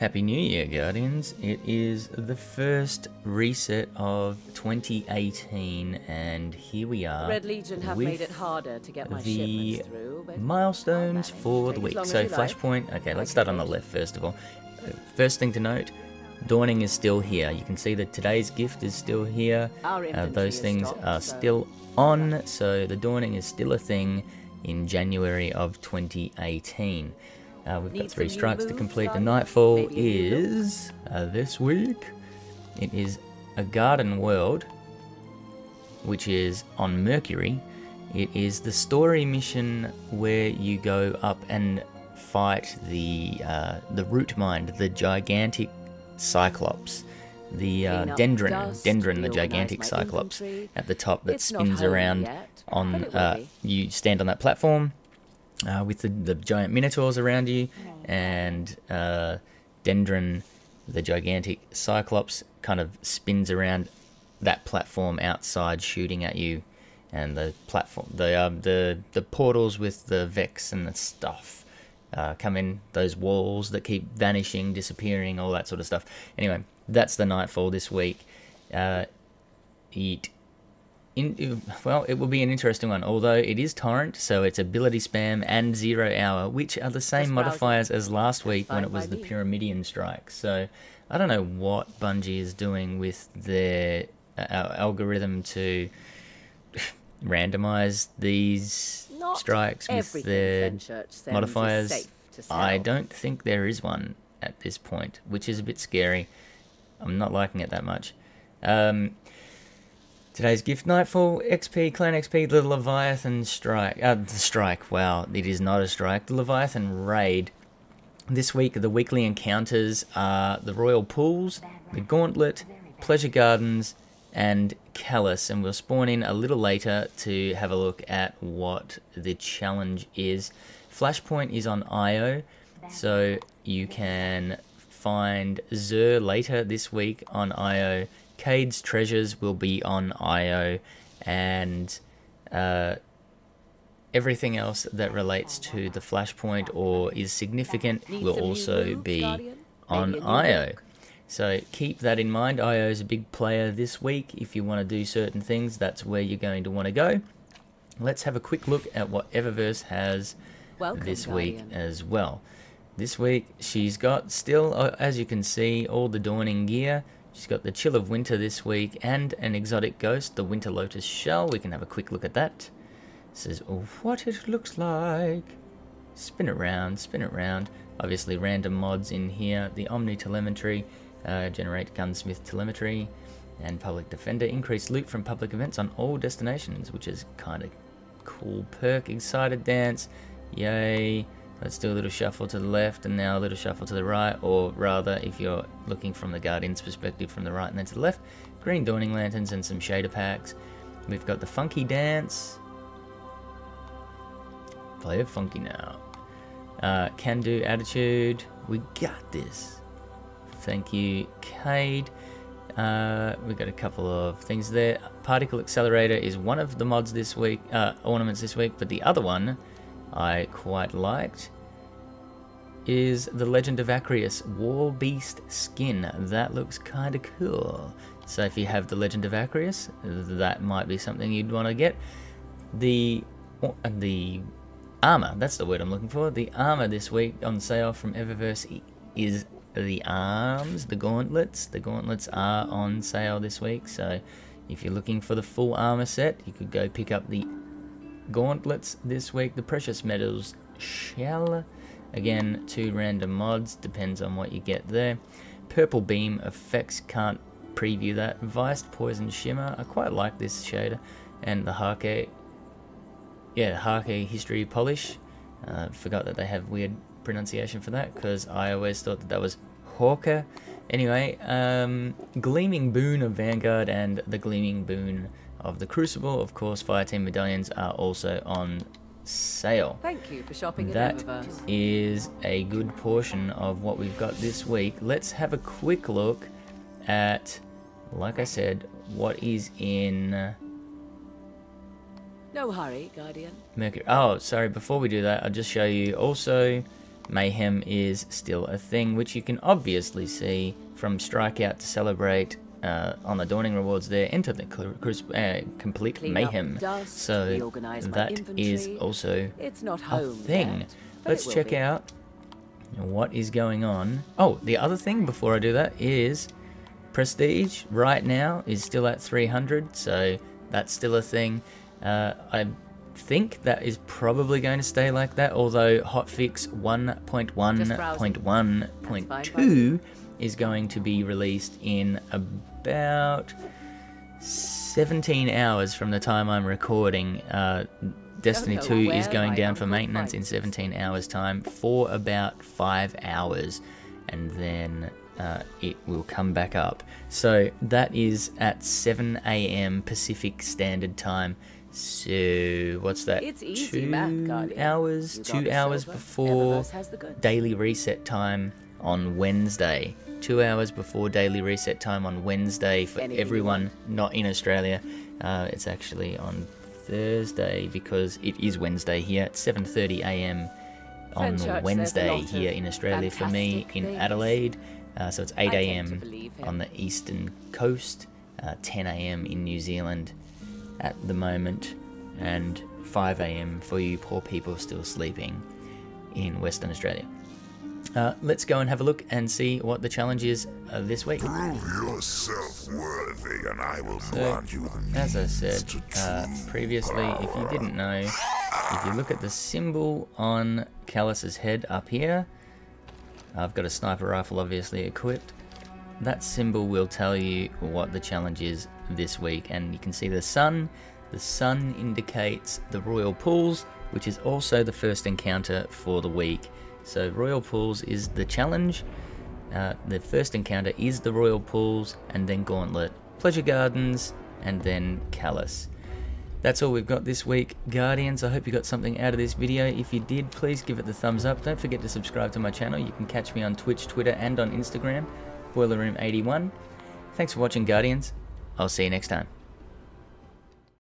Happy New Year, Guardians. It is the first reset of 2018, and here we are Red Legion have with made it harder to get my the shipments through, but milestones I'll for the manage. week. Take as So long as you like. Flashpoint, okay, let's start on the left first of all. First thing to note, Dawning is still here. You can see that today's gift is still here. Our infantry Those is things stopped, are so- still on, so the Dawning is still a thing in January of 2018. We've got Need 3 some new strikes to moves, complete. The Guardian? Nightfall Maybe a new look? is this week. It is a garden world, which is on Mercury. It is the story mission where you go up and fight the root mind, the gigantic Cyclops, the Clean up Dendron, dust, the gigantic reorganize my Cyclops infantry. at the top that It's not spins home around yet, on. but it will be. You stand on that platform with the giant minotaurs around you, and Dendron, the gigantic Cyclops, kind of spins around that platform outside, shooting at you, and the platform, the portals with the Vex and the stuff come in, those walls that keep vanishing, disappearing, all that sort of stuff. Anyway, that's the Nightfall this week. It will be an interesting one, although it is Torrent, so it's ability spam and 0 hour, which are the same Just modifiers browsing. as last week when Fine it was by the me. Pyramidian strike. So I don't know what Bungie is doing with their algorithm to randomize these Not strikes with everything their Fenchurch sends is modifiers. safe to sell. I don't think there is one at this point, which is a bit scary. I'm not liking it that much. Today's gift: Nightfall, XP, Clan XP, the Leviathan strike. The strike, wow, it is not a strike. The Leviathan raid. This week, the weekly encounters are the Royal Pools, the Gauntlet, Pleasure Gardens, and Callus. And we'll spawn in a little later to have a look at what the challenge is. Flashpoint is on IO, so you can find Zur later this week on IO. Cade's treasures will be on IO, and everything else that relates to the Flashpoint or is significant Need will some new also moves, be Guardian? on Maybe a new IO. look? So keep that in mind. IO is a big player this week. If you want to do certain things, that's where you're going to want to go. Let's have a quick look at what Eververse has Welcome, this week Guardian. as well. This week she's got still, as you can see, all the Dawning gear. She's got the Chill of Winter this week and an exotic ghost, the Winter Lotus shell. We can have a quick look at that. It says, oh, what it looks like. Spin it round, spin it round. Obviously random mods in here. The Omni Telemetry, generate gunsmith telemetry, and public defender. Increase loot from public events on all destinations, which is kind of cool perk. Excited dance, yay. Let's do a little shuffle to the left and now a little shuffle to the right, or rather, if you're looking from the Guardian's perspective, from the right and then to the left. Green Dawning Lanterns and some shader packs. We've got the Funky Dance. Play it funky now. Can do attitude. We got this. Thank you, Cade. We've got a couple of things there. Particle Accelerator is one of the mods this week, ornaments this week, but the other one I quite liked is the Legend of Acrius Wall Beast skin. That looks kind of cool. So if you have the Legend of Acrius, that might be something you'd want to get. The armor, that's the word I'm looking for. The armor this week on sale from Eververse is the arms, the gauntlets. The gauntlets are on sale this week, so if you're looking for the full armor set, you could go pick up the gauntlets this week. The Precious Metals shell, again 2 random mods, depends on what you get there. Purple Beam effects, can't preview that. Viced Poison Shimmer, I quite like this shader. And the Hake, Hake History Polish. Forgot that they have weird pronunciation for that, because I always thought that was Hawker. Anyway, Gleaming Boon of Vanguard and the Gleaming Boon of the Crucible. Of course, Fireteam medallions are also on sale. Thank you for shopping at That Eververse. is a good portion of what we've got this week. Let's have a quick look at, like I said, what is in No hurry, Guardian. Mercury. Oh, sorry, before we do that, I'll just show you also Mayhem is still a thing, which you can obviously see from Strikeout to Celebrate on the Dawning rewards there. Enter the complete Mayhem. So that is also a thing. Let's check out what is going on. Oh, the other thing before I do that is Prestige right now is still at 300, so that's still a thing. I think that is probably going to stay like that, although hotfix 1.1.1.2 is going to be released in about 17 hours from the time I'm recording. Destiny 2 is going down for maintenance in 17 hours time for about 5 hours, and then it will come back up. So that is at 7 AM Pacific Standard Time. So what's that? It's easy, 2 Guardian. hours? 2 hours before daily reset time on Wednesday. 2 hours before daily reset time on Wednesday for everyone not in Australia. It's actually on Thursday because it is Wednesday here at 7:30 AM on Wednesday here in Australia for me in Adelaide. So it's 8 AM on the eastern coast, 10 AM in New Zealand at the moment, and 5 AM for you poor people still sleeping in Western Australia. Let's go and have a look and see what the challenge is this week. Prove yourself worthy, and I will grant you the as I said previously, if you didn't know, if you look at the symbol on Callus's head up here, I've got a sniper rifle obviously equipped. That symbol will tell you what the challenge is this week, and you can see the sun. The sun indicates the Royal Pools, which is also the first encounter for the week. So Royal Pools is the challenge. The first encounter is the Royal Pools, and then Gauntlet, Pleasure Gardens, and then Callus. That's all we've got this week, Guardians. I hope you got something out of this video. If you did, please give it the thumbs up. Don't forget to subscribe to my channel. You can catch me on Twitch, Twitter, and on Instagram, BoylerRoom81. Thanks for watching, Guardians. I'll see you next time.